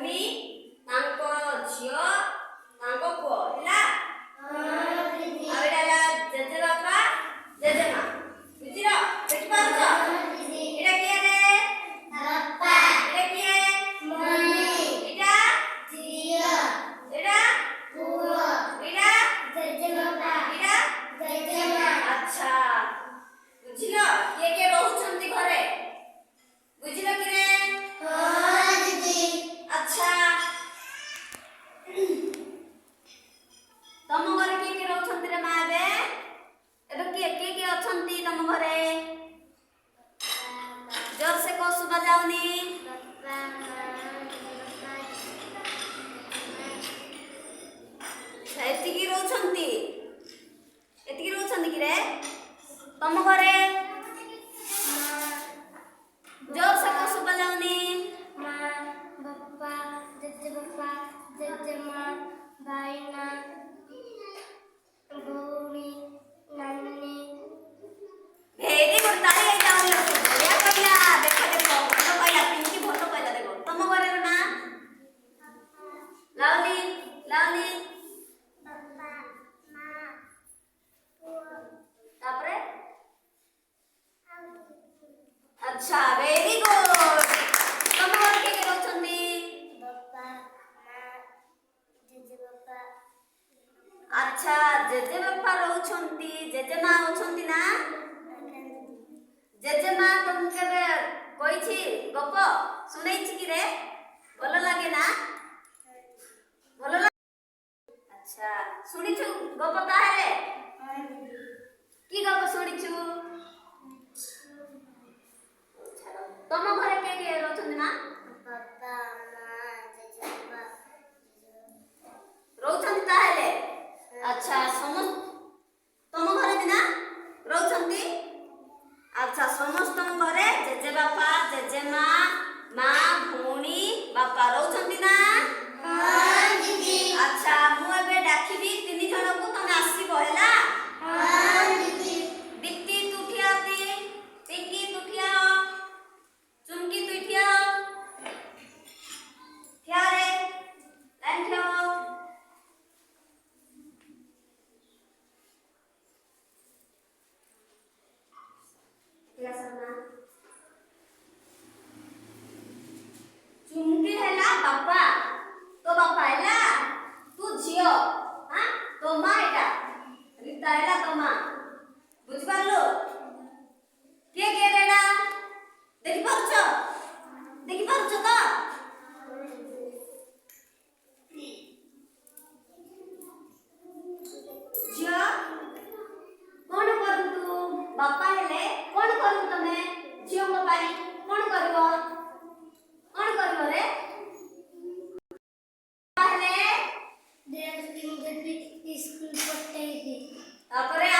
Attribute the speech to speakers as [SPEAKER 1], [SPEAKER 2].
[SPEAKER 1] ଭଉଣୀ ତାଙ୍କ ଝିଅ ତାଙ୍କ ପୁଅ ହେଲା। ଆଉ ଏଇଟା ହେଲା ଜେଜେବାପା ଜେଜେମା ବୁଝିଲ ଦେଖିପାରୁଛ ଏଇଟା କିଏ ରେ ବାପା ଏଇଟା କିଏ ମମି ଏଇଟା ଝିଅ ଏଇଟା ପୁଅ ଏଇଟା ଜେଜେବାପା ଏଇଟା ଜେଜେମା। ଆଚ୍ଛା ବୁଝିଲ କିଏ କିଏ ରହୁଛନ୍ତି ଘରେ ବୁଝିଲ କି ରେ? ହଁ ଦିଦି। ଆଚ୍ଛା ତମ ଘରେ କିଏ କିଏ ରହୁଛନ୍ତି ରେ ମା? ଏବେ କିଏ କିଏ କିଏ ଅଛନ୍ତି ତମ ଘରେ? जोर से को सुबह जाऊनी एतिकी रोचंती कि रे तम घरे जोर से को सुबह जाऊनी मां बापा जेजेमा भाईना भौणी नानी। भेरी गुड ताली आई जाओ बढ़िया कहला देखो देखो भलो कहला पिंकी भलो कहला देखो तम घरे ना लावली लावली पापा मां तापरे अच्छा वेरी गुड तम घरे के रहछंती पापा मां जेजेबापा। अच्छा जेजेबापा रहछंती जेजेमा होछंती ना जेजेमा तुम केबे कहिछि गप सुनैछि कि रे भलो लागे ना भलो लागे। अच्छा सुनिछु गप ताहेले की गप सुनिछु तम घरे के रहछंती ना पापा मां जेजेबापा रहछंती ताहेले। अच्छा समस्त तम घरे भी ना रहछंती। अच्छा समस्त घरे जेजेबापा जेजेमा मां भौणी बापा रहछंती ना? हां दीदी। अच्छा मु एबे डाकिबी तीन जण को तमे आसीबो हैला। हां दीदी। दीप्ति तू ठिया होती पिंकी तू ठिया हो चुमकी तू ठिया हो ठिया रे लाइन ठिया हो। चुमकी हैला बापा तो बापा हैला तू झियो हां तो मां एटा रीता हैला तो मां बुझ पारलो के रेडा देखि पारछ तो झियो कोन करू तू बापा हेले कोन करू तमे झियो को पाई कोन करबो कोन करबो रे पहले देख स्कूल पढ़ते ही तापरे